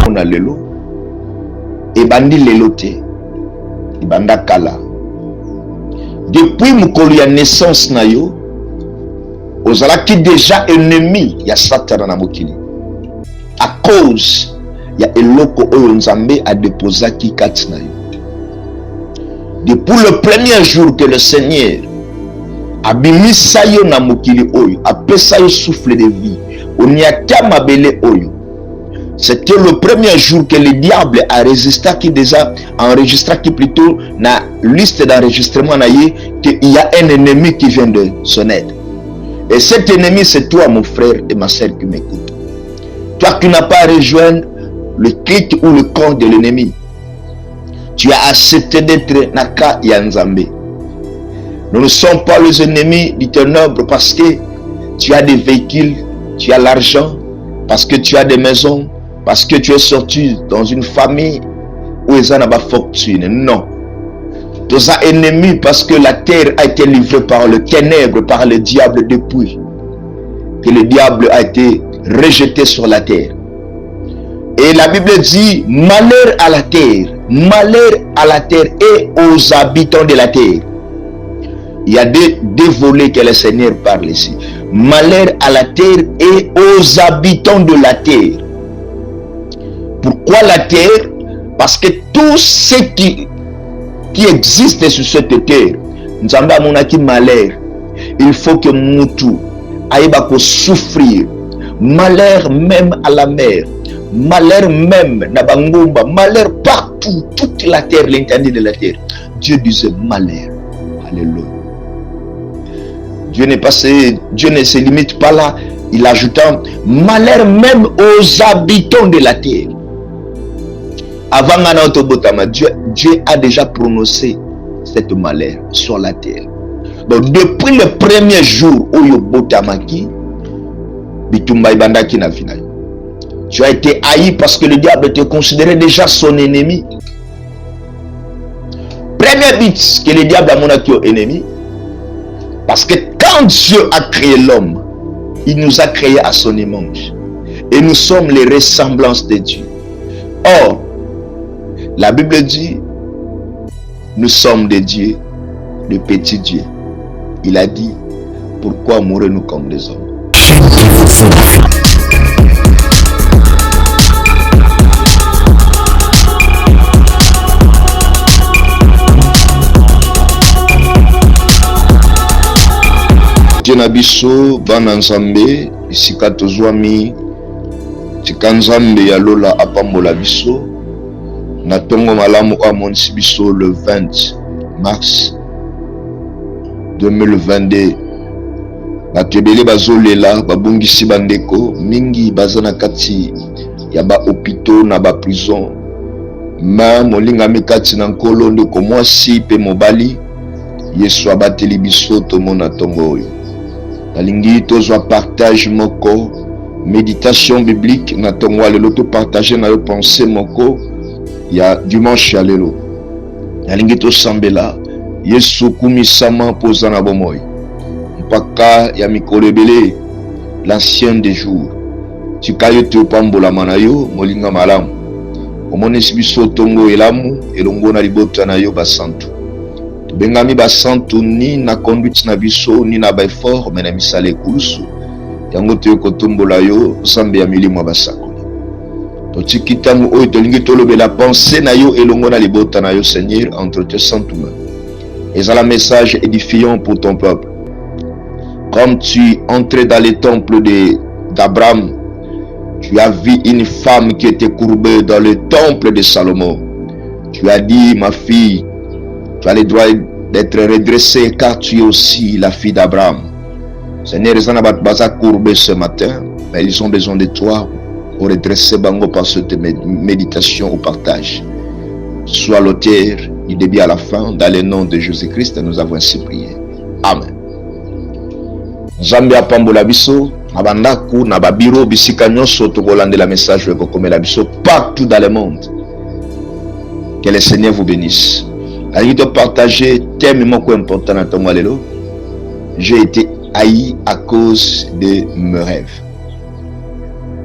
komona lelo ebandi lelo te ebanda kala. Depuis mokolo ya naissance na yo ozalaki déjà ennemi ya Satan na mokili à cause ya eloko oyo Nzambe a déposaki kati na yo. Depuis le premier jour que le Seigneur abimisa yo na mokili oyo, apesa yo souffle de vie, oniaka mabele oyo, c'était le premier jour que le diable a résisté, qui déjà enregistré, qui plutôt na liste d'enregistrement qu'il y a un ennemi qui vient de son aide. Et cet ennemi, c'est toi, mon frère et ma sœur qui m'écoute. Toi qui n'as pas rejoint le clic ou le camp de l'ennemi, tu as accepté d'être Naka Yanzambe. Nous ne sommes pas les ennemis du ténèbre parce que tu as des véhicules, tu as l'argent, parce que tu as des maisons, parce que tu es sorti dans une famille où ils n'ont pas fortune. Non. Tu es ennemi parce que la terre a été livrée par le ténèbre, par le diable depuis que le diable a été rejeté sur la terre. Et la Bible dit, malheur à la terre et aux habitants de la terre. Il y a deux volets que le Seigneur parle ici. Malheur à la terre et aux habitants de la terre. Pourquoi la terre? Parce que tout ce qui existe sur cette terre, nous avons un malheur. Il faut que nous aille souffrir. Malheur même à la mer. Malheur même na bangumba. Malheur partout. Toute la terre, l'intendit de la terre. Dieu disait malheur. Alléluia. Dieu ne se limite pas là. Il ajouta malheur même aux habitants de la terre. Avant Dieu a déjà prononcé cette malheur sur la terre. Donc depuis le premier jour où Yobotamaki, Bitumba Ibandaki na final, tu as été haï parce que le diable te considérait déjà son ennemi. Premier but que le diable a montré au ennemi, parce que quand Dieu a créé l'homme, il nous a créé à son image. Et nous sommes les ressemblances de Dieu. Or, la Bible dit, nous sommes des dieux, de petits dieux. Il a dit, pourquoi mourrez-nous comme des hommes? Nabiso bana nzambe isika tozwami tika nzambe ya lola apambola biso na tongo malamu amonisi biso le 20 mars 2022. Bato ebele bazolela babungisi bandeko mingi baza na kati ya ba hôpitaux na ba prison ma molingami kati na nkolo ndeko mwasi pe mobali Yesu abateli biso tomona tongo oyo. Nalingi tozwa partage moko méditation biblique na tongo lelo to partager na yo pensée moko ya dimanche ya lelo. Nalingi to sambela Yesu kumisama poza na bomoi mpaka ya mikolo ebele l'ancien des jours tikayo te pambola manayo molinga malamu omonesi biso tongo elamu elongo na libota na yo basantu bengami basantu ni na conduite na biso ni na ba effort mais na misale kulusu yango te kotombola yo sambe ya milimo basakoli to tikitango oyo tolingi tolobela pensée na yo elongo na libota na yo Seigneur entre tes saintes mains. Et à un message édifiant pour ton peuple. Comme tu entrais dans les temples d'Abraham, tu as vu une femme qui était courbée dans le temple de Salomon. Tu as dit, ma fille, tu as le droit d'être redressée car tu es aussi la fille d'Abraham. Seigneur, ils ont pas courbé ce matin, mais ils ont besoin de toi pour redresser Bango par cette méditation au partage. Sois l'auteur du début à la fin, dans le nom de Jésus-Christ, nous avons ainsi prié. Amen. Zambia pambola biso, nabandaku, nababiro, bisika nyonso, tokolande la message de Kokomela biso, partout dans le monde. Que le Seigneur vous bénisse. Allez te partager thème moko important dans ton lelo. J'ai été haï à cause de mes rêves.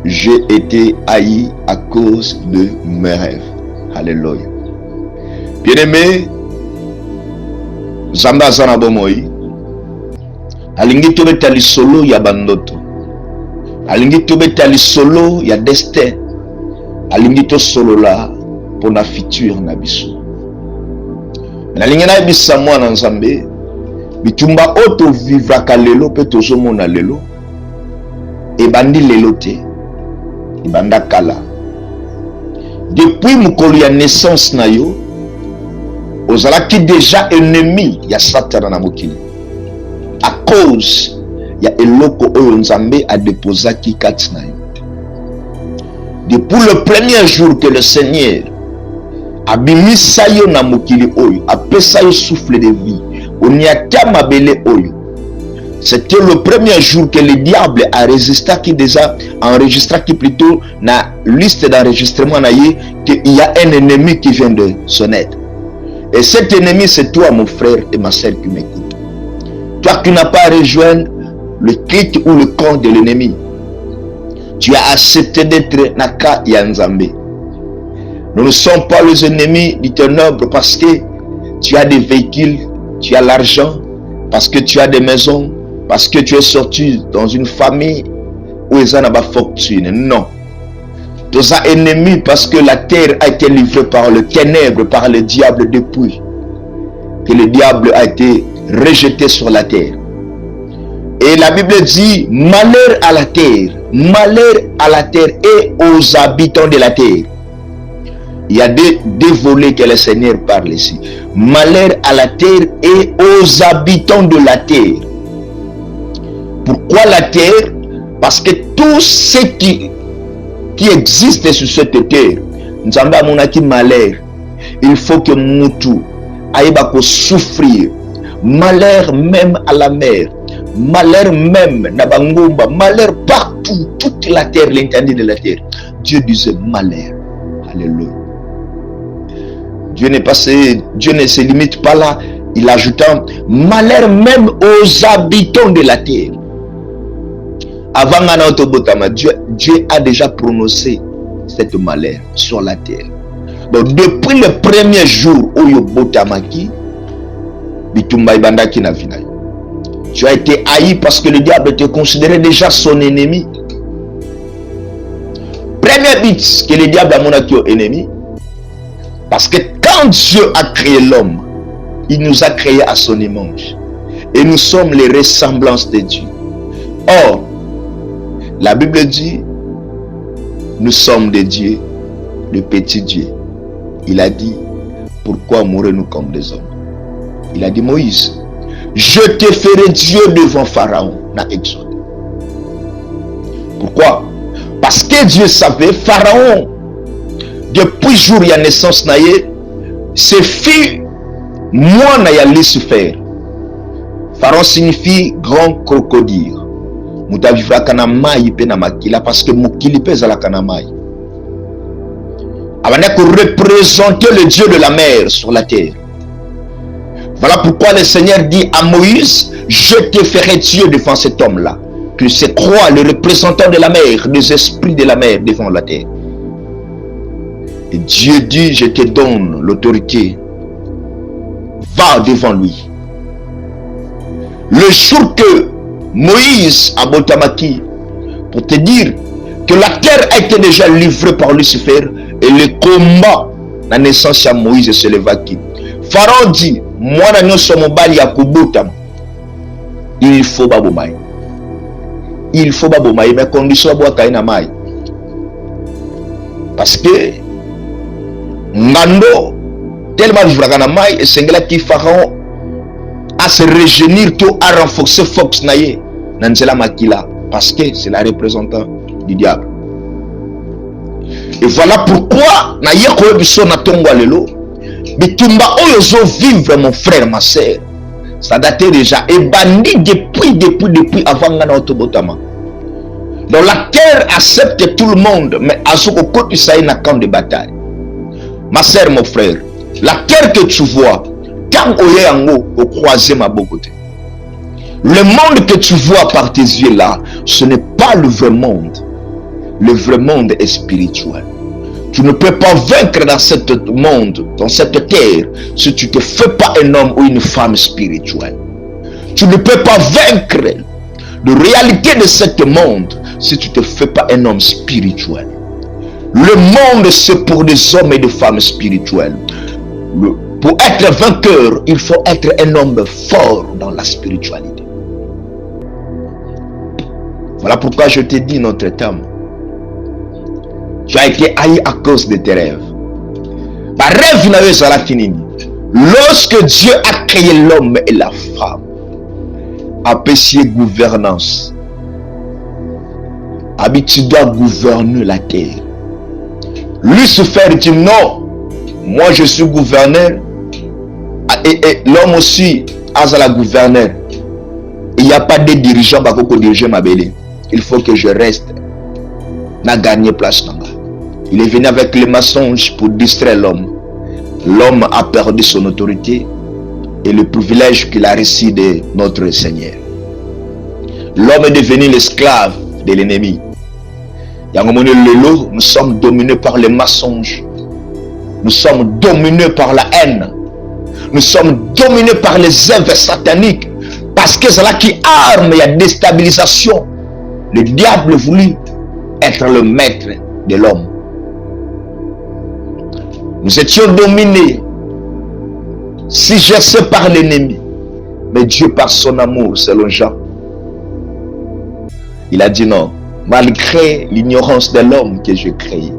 j'ai été haï à cause de mes rêves. Alléluia. Bien-aimé, Zamba Zana Bomoi, alingi tobeta lisolo ya bandoto, alingi tobeta lisolo ya destin, alingi to solo la pour na futur na biso. Nalingi na bisa mwana Nzambe, bitumba oto vivra ka lelo pe tozomona lelo, ebandi lelo te, ebanda kala. Depuis mukolo ya naissance na yo, ozalaki déjà ennemi ya Satan na mokili. À cause ya eloko oyo Nzambe a déposaki kati na yo. Depuis le premier jour que le Seigneur a bimisa yo na mokili oyo, apesa yo souffle de vie, oniata mabele oyo. C'était le premier jour que le diable a résisté, qui déjà enregistré, qui plutôt na liste d'enregistrement qu'il y a un ennemi qui vient de son aide. Et cet ennemi, c'est toi, mon frère et ma sœur qui m'écoute. Toi qui n'as pas rejoint le clic ou le camp de l'ennemi, tu as accepté d'être Naka Yanzambe. Nous ne sommes pas les ennemis du ténèbre parce que tu as des véhicules, tu as l'argent, parce que tu as des maisons, parce que tu es sorti dans une famille où ils n'ont pas fortune. Non. Tu es ennemi parce que la terre a été livrée par le ténèbre, par le diable depuis que le diable a été rejeté sur la terre. Et la Bible dit, malheur à la terre et aux habitants de la terre. Il y a deux volets que le Seigneur parle ici. Malheur à la terre et aux habitants de la terre. Pourquoi la terre? Parce que tout ce qui existe sur cette terre, nous avons un malheur. Il faut que Moutou aille souffrir. Malheur même à la mer. Malheur même na Bangomba. Malheur partout. Toute la terre, l'intendit de la terre. Dieu disait malheur. Alléluia. Dieu ne se limite pas là. Il ajouta malheur même aux habitants de la terre. Avant Dieu a déjà prononcé cette malheur sur la terre. Donc depuis le premier jour où Yobotamaki, tu as été haï parce que le diable te considérait déjà son ennemi. Premier but que le diable a montré au ennemi, parce que quand Dieu a créé l'homme, il nous a créé à son image. Et nous sommes les ressemblances de Dieu. Or, la Bible dit, nous sommes des dieux, le petit Dieu. Il a dit, pourquoi mourrez-nous comme des hommes? Il a dit, Moïse, je te ferai Dieu devant Pharaon, dans Exode. Pourquoi? Parce que Dieu savait, Pharaon, depuis jour de la naissance, c'est fille, moi, n'a Lucifer. Pharaon signifie grand crocodile. Mutavivra kanamai pe na makila parce que mukili pesa la kanamai. Avant de représenter le Dieu de la mer sur la terre. Voilà pourquoi le Seigneur dit à Moïse, je te ferai Dieu devant cet homme-là. Que c'est croix, le représentant de la mer, des esprits de la mer devant la terre. Et Dieu dit, je te donne l'autorité. Va devant lui. Le jour que Moïse a Botamaki, pour te dire que la terre a été déjà livrée par Lucifer et le combat, la naissance à Moïse se leva qui. Pharaon dit, moi nous sommes bali à Kubotam. Il faut babomai. Il faut babomai, mais condition bois kaina mai. Parce que Ngando, tellement vivra kana mai et sengela qui Pharaon à se régénérer, tout à renforcer Fox Naye, Nanzela Makila, parce que c'est la représentante du diable. Et voilà pourquoi, Naye Koebiso Natongo Lelo, Bitumba Oyozo vivre, mon frère, ma sœur, ça datait déjà, et bandit depuis avant Ngana Otobotama. Donc la terre accepte tout le monde, mais à ce côté, ça y a un camp de bataille. Ma sœur, mon frère, la terre que tu vois, au croisé ma beauté. Le monde que tu vois par tes yeux là, ce n'est pas le vrai monde. Le vrai monde est spirituel. Tu ne peux pas vaincre dans ce monde, dans cette terre, si tu ne te fais pas un homme ou une femme spirituelle. Tu ne peux pas vaincre la réalité de ce monde si tu ne te fais pas un homme spirituel. Le monde, c'est pour des hommes et des femmes spirituels. Pour être vainqueur, il faut être un homme fort dans la spiritualité. Voilà pourquoi je te dis, notre âme, tu as été haï à cause de tes rêves. Par rêve, n'avait pas fini. Lorsque Dieu a créé l'homme et la femme, apprécié gouvernance, tu dois gouverner la terre. Lucifer dit non, moi je suis gouverneur, et l'homme aussi a la gouverneur. Il n'y a pas de dirigeant qui dirige ma belle. Il faut que je reste na gagner place. Il est venu avec les mensonges pour distraire l'homme. L'homme a perdu son autorité et le privilège qu'il a reçu de notre Seigneur. L'homme est devenu l'esclave de l'ennemi. Nous sommes dominés par les mensonges. Nous sommes dominés par la haine. Nous sommes dominés par les œuvres sataniques. Parce que c'est là qui arme, il y a déstabilisation. Le diable voulu être le maître de l'homme. Nous étions dominés, sujetés par l'ennemi. Mais Dieu, par son amour, selon Jean, il a dit non. Malgré l'ignorance de l'homme que j'ai créé,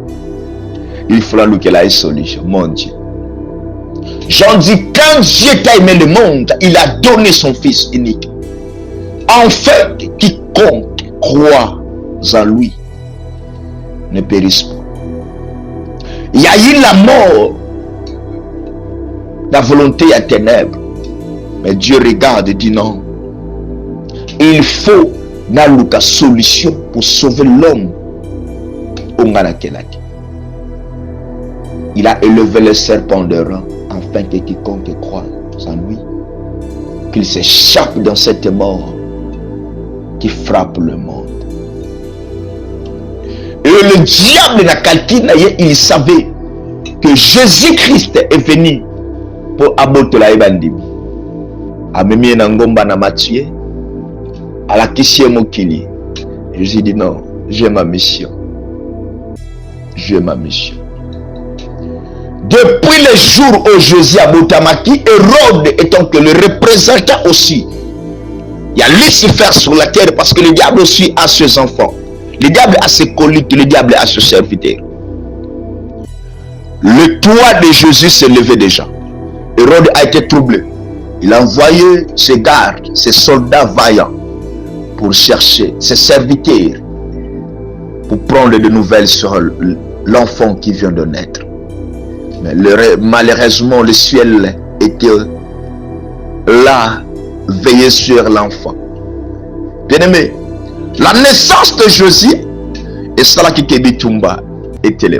il faudra qu'il ait une solution, mon Dieu. Jean dit, quand Dieu t'a aimé le monde, il a donné son Fils unique. En fait, quiconque croit en lui ne périsse pas. Il y a eu la mort, la volonté à ténèbres. Mais Dieu regarde et dit non. Il faut une solution pour sauver l'homme. Il a élevé le serpent de rang afin que quiconque croit en lui, qu'il s'échappe dans cette mort qui frappe le monde. Et le diable n'a calculé, il savait que Jésus-Christ est venu pour abattre la ebandimi. Amemi na ngomba na Matthieu, à la question mokili. Jésus dit non, j'ai ma mission. J'ai ma mission. Depuis le jour où Jésus a botamaki, Hérode étant que le représentant aussi. Il y a Lucifer sur la terre parce que le diable aussi a ses enfants. Le diable a ses collègues, le diable a ses serviteurs. Le toit de Jésus s'est levé déjà. Hérode a été troublé. Il a envoyé ses gardes, ses soldats vaillants pour chercher ses serviteurs pour prendre des nouvelles sur l'enfant qui vient de naître. Mais malheureusement, le ciel était là, veillé sur l'enfant. Bien-aimé, la naissance de Jésus est cela qui Kebitumba était là.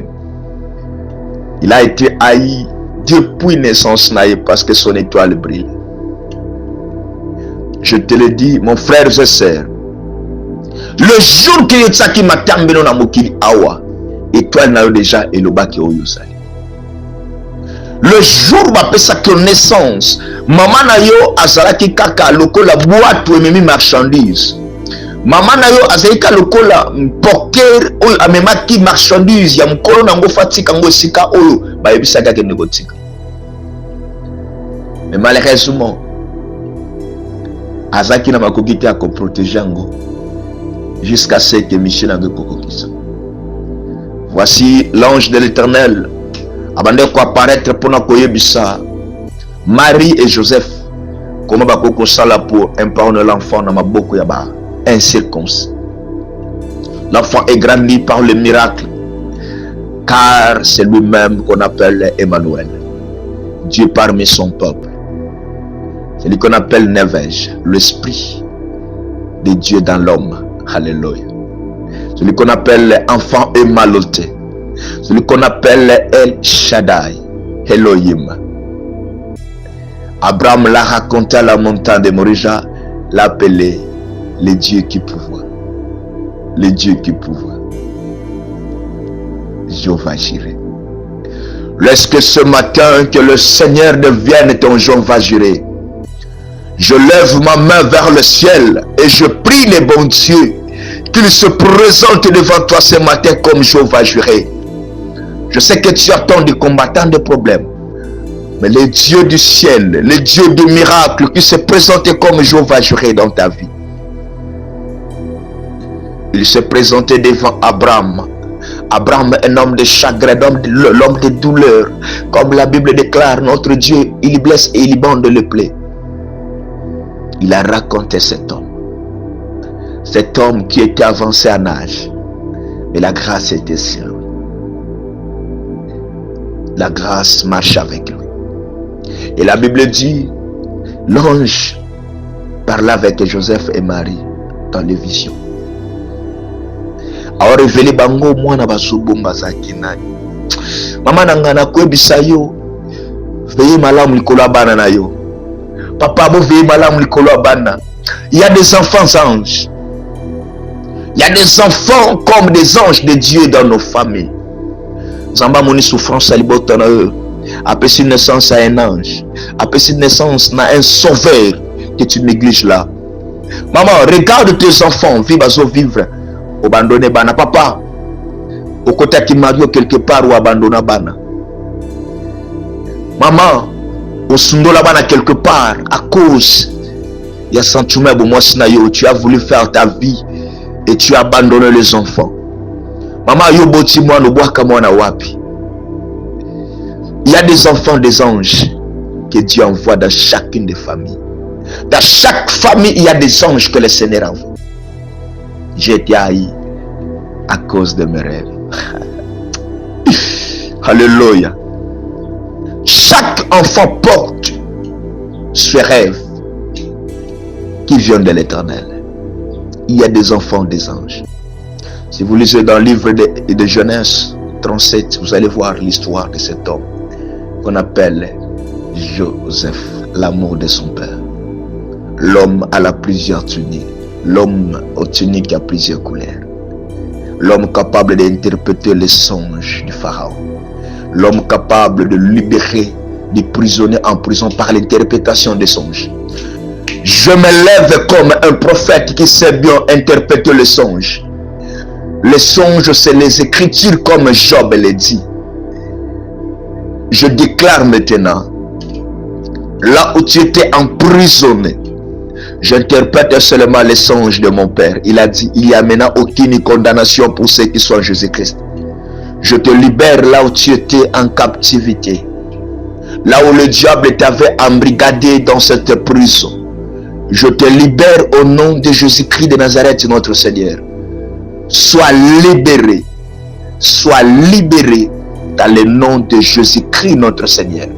Il a été haï depuis naissance parce que son étoile brille. Je te le dis, mon frère et sœur, le jour que Yotsaki Matambeno na mokili awa, étoile n'a déjà elobaki oyosali. Le jour où on sa connaissance, maman na yo azalaki kaka lokola boîte ou memi marchandise. Maman na yo azalika lokola poker oyo amemaki marchandise ya mukolo nango fatika ngo sika oyo bayebisaka ke negotika. Mais malheureusement, azaki na makokiti à protéger ngo jusqu'à ce que Michel a kokokisa. Voici l'ange de l'Éternel abandonné quoi apparaître pour nous koyebisa Marie et Joseph comment bakoko sala pour imprendre l'enfant dans maboko ya ba incirconcis. L'enfant est grandi par le miracle car c'est lui-même qu'on appelle Emmanuel, Dieu parmi son peuple. C'est lui qu'on appelle Nevège, l'esprit de Dieu dans l'homme. Alléluia. Celui qu'on appelle enfant émaloté. Celui qu'on appelle El Shaddai, Elohim. Abraham l'a raconté à la montagne de Morija, l'appelait le Dieu qui pourvoit. Le Dieu qui pourvoit. Jéhovah Jireh. Lorsque ce matin que le Seigneur devienne ton Jéhovah Jireh, je lève ma main vers le ciel et je prie les bons dieux qu'il se présente devant toi ce matin comme Jéhovah Jireh. Je sais que tu attends des combattants de problèmes, mais les dieux du ciel, les dieux du miracle qui se présentent comme Jéhovah Jireh dans ta vie. Il se présentait devant Abraham. Abraham, un homme de chagrin, l'homme de douleur. Comme la Bible déclare, notre Dieu, il blesse et il bande le plaie. Il a raconté cet homme qui était avancé en âge, mais la grâce était sur lui. La grâce marche avec lui. Et la Bible dit, l'ange parla avec Joseph et Marie dans les visions. A révélé bango mwana basubumba zakina. Mama nangana kwebisa yo, veillez malamu likolo bana na yo. Papa bo veillez malamu likolo bana. Il y a des enfants anges. Il y a des enfants comme des anges de Dieu dans nos familles. Zamba moni souffrance à libota na eux. Après une naissance à un ange. Après une naissance à un sauveur que tu négliges là. Maman, regarde tes enfants, vivre. Abandonné bana. Papa, au côté qui mario quelque part ou abandonné bana. Maman, au sundola bana quelque part à cause il y a sentiment bon moi sinayo, tu as voulu faire ta vie et tu as abandonné les enfants. Maman yo boti moi no bois comme na wapi. Il y a des enfants des anges que Dieu envoie dans chacune des familles. Dans chaque famille, il y a des anges que le Seigneur envoie. J'ai été haï à cause de mes rêves. Alléluia. Chaque enfant porte ce rêve qui vient de l'Éternel. Il y a des enfants des anges. Si vous lisez dans le livre de Genèse 37, vous allez voir l'histoire de cet homme qu'on appelle Joseph, l'amour de son père. L'homme a plusieurs tuniques. L'homme aux tuniques a plusieurs couleurs. L'homme capable d'interpréter les songes du pharaon. L'homme capable de libérer des prisonniers en prison par l'interprétation des songes. Je me lève comme un prophète qui sait bien interpréter les songes. Les songes, c'est les écritures comme Job les dit. Je déclare maintenant, là où tu étais emprisonné, j'interprète seulement les songes de mon Père. Il a dit, il n'y a maintenant aucune condamnation pour ceux qui sont en Jésus-Christ. Je te libère là où tu étais en captivité. Là où le diable t'avait embrigadé dans cette prison. Je te libère au nom de Jésus-Christ de Nazareth, notre Seigneur. Sois libéré. Sois libéré dans le nom de Jésus-Christ, notre Seigneur.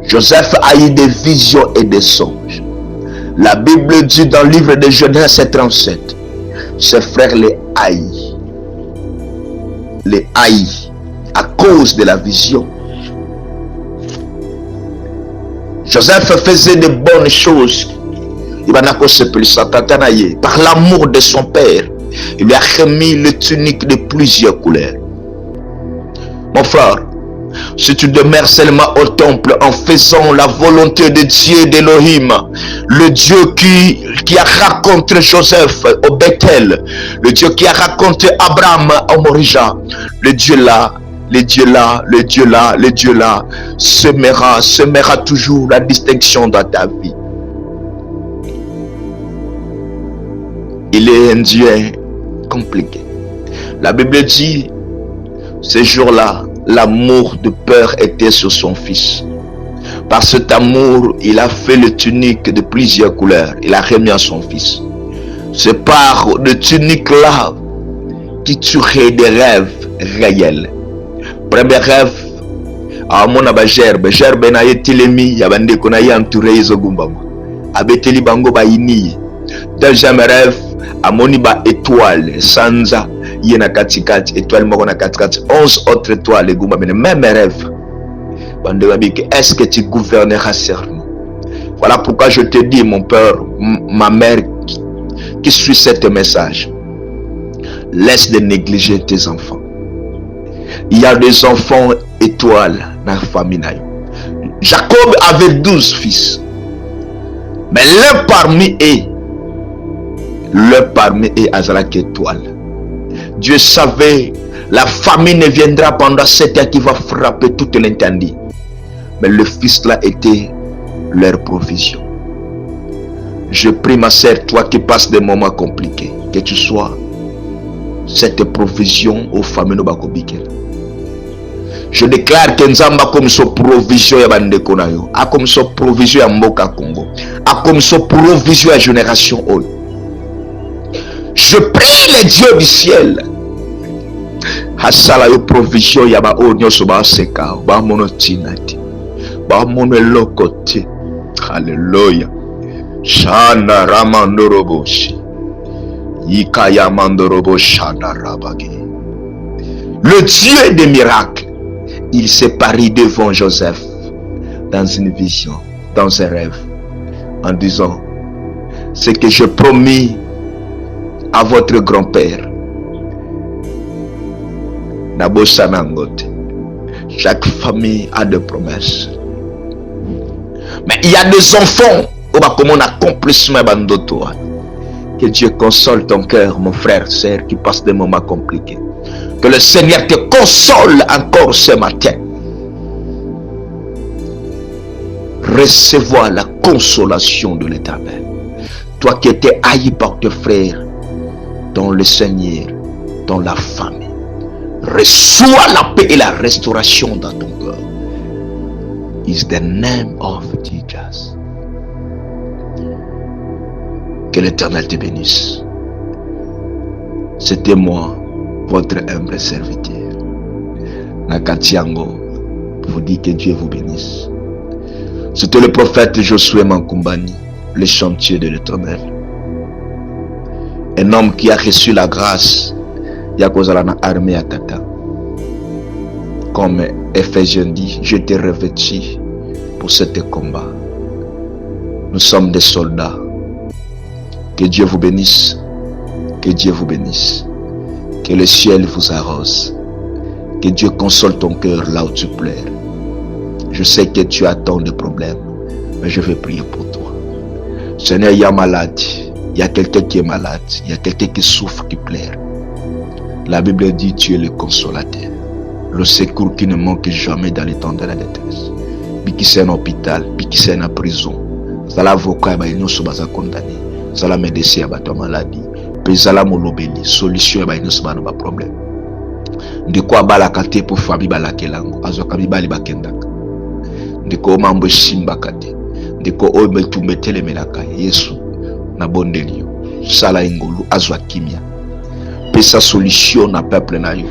Joseph a eu des visions et des songes. La Bible dit dans le livre de Genèse 37, ses frères les haït. Les haït à cause de la vision. Joseph faisait de bonnes choses. Par l'amour de son père, il lui a remis le tunique de plusieurs couleurs. Mon frère, si tu demeures seulement au temple en faisant la volonté de Dieu d'Élohim, le Dieu qui a raconté Joseph au Bethel, le Dieu qui a raconté Abraham au Morija, le Dieu là, semera toujours la distinction dans ta vie. Il est un Dieu compliqué. La Bible dit, ce jour-là, l'amour de père était sur son fils. Par cet amour, il a fait le tunique de plusieurs couleurs. Il a remis à son fils. C'est par le tunique là qui tuerait des rêves réels. Premier rêve, à mon abagerbe, gerbe na yetilemi, yabande kona yantouré izogumbama. Abeteli bango ba ini. Deuxième rêve, amoni ba étoile, sanza, yena katikati, étoile moko na katikati, 11 autres étoiles, gumba, mais même rêve. Est-ce que tu gouverneras serment? Voilà pourquoi je te dis, mon père, ma mère, qui suit ce message, laisse de négliger tes enfants. Il y a des enfants étoiles dans la famille. Jacob avait 12 fils. Mais l'un parmi eux, Azalak étoile. Dieu savait, la famine viendra pendant 7 ans qui va frapper toute l'intendit. Mais le fils là était leur provision. Je prie ma sœur, toi qui passes des moments compliqués, que tu sois cette provision aux familles Bakobikel. Je déclare que Nzamba comme so provision ya bandeko na yo, a comme so provision ya mboka Congo, a comme so provision ya génération oyo. Je prie les dieux du ciel. Hasala yo provision ya ba onyo so ba seka, ba mono tinati, ba mono lokote. Alléluia. Shana ramandoroboshi. Yikaya mandorobo shana rabage. Le Dieu des miracles, il s'est paru devant Joseph dans une vision, dans un rêve, en disant: ce que je promis à votre grand-père, Nabosanangote. Chaque famille a des promesses. Mais il y a des enfants comme un accomplissement bandoto. Que Dieu console ton cœur, mon frère, sœur, qui passe des moments compliqués. Que le Seigneur te console encore ce matin. Recevoir la consolation de l'Éternel. Toi qui étais haï par tes frères, dans le Seigneur, dans la famille. Reçois la paix et la restauration dans ton cœur. Is the name of Jesus. Que l'Éternel te bénisse. C'était moi, votre humble serviteur. Nakatiango vous dit que Dieu vous bénisse. C'était le prophète Josué Mankumbani, le chantier de l'Éternel. Un homme qui a reçu la grâce, Yakozalana armée à Tata. Comme Éphésiens dit, je t'ai revêtu pour ce combat. Nous sommes des soldats. Que Dieu vous bénisse. Que Dieu vous bénisse. Que le ciel vous arrose. Que Dieu console ton cœur là où tu pleures. Je sais que tu as tant de problèmes, mais je vais prier pour toi. Seigneur, il y a malade. Il y a quelqu'un qui est malade. Il y a quelqu'un qui souffre, qui pleure. La Bible dit, tu es le consolateur. Le secours qui ne manque jamais dans les temps de la détresse. Puis qui c'est un hôpital, puis qui c'est en prison. Ça l'avocat, il nous sommes condamnés. Ça la médecin, il y a maladie. Puis ça la molobeli. Solution, il nous sommes pas problème. De quoi balakate pour famille balakelango. Azokabi bali bakendaka. De quoi mambo simba kate. De quoi oime tu metele melaka. Yesu na bondelio. Sala ingolu azwa kimia. Pesa solution na peuple na yo.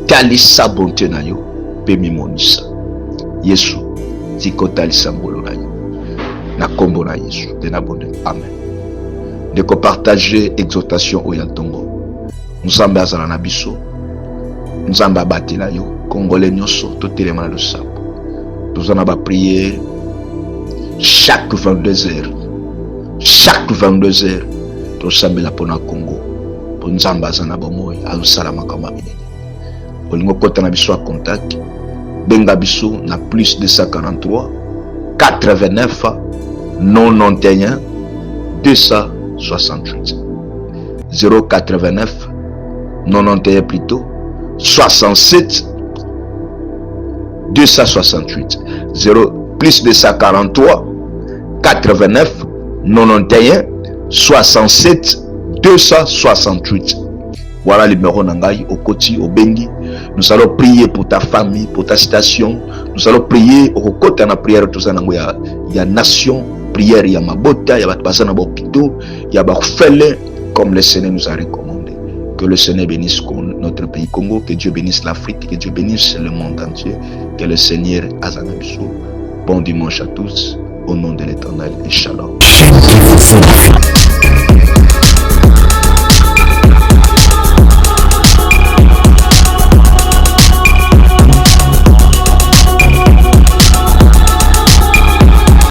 Kalisa bonté na yo. Pe mimonisa. Yesu zikota lisambolo na yo. Na kombo na Yesu. De na bonde. Amen. De ko partager exhortation au Yaltongo. Nzambe azala na biso. Nzambe abatela yo. Congolais nyonso totelema na losapo. Tozana ba prier chaque 22h. Chaque 22h. Tosambela pona Congo. Pour Nzambe azana bomoy azosala makambo minene. Olingo kota na biso a contact. Benga biso na plus 243 89 91 268 089 91 plutôt 67 268 0 plus 243 89 91 67 268. Voilà le numéro Nangai au Koti, au Bengi. Nous allons prier pour ta famille, pour ta station. Nous allons prier au Koti na prière tout ça nango ya nation, prière ya mabota, ya batbasana bopito, ya bafele comme le Seigneur nous a recommandé. Que le Seigneur bénisse notre pays Congo, que Dieu bénisse l'Afrique, que Dieu bénisse le monde entier, que le Seigneur azana biso. Bon dimanche à tous, au nom de l'Éternel et shalom.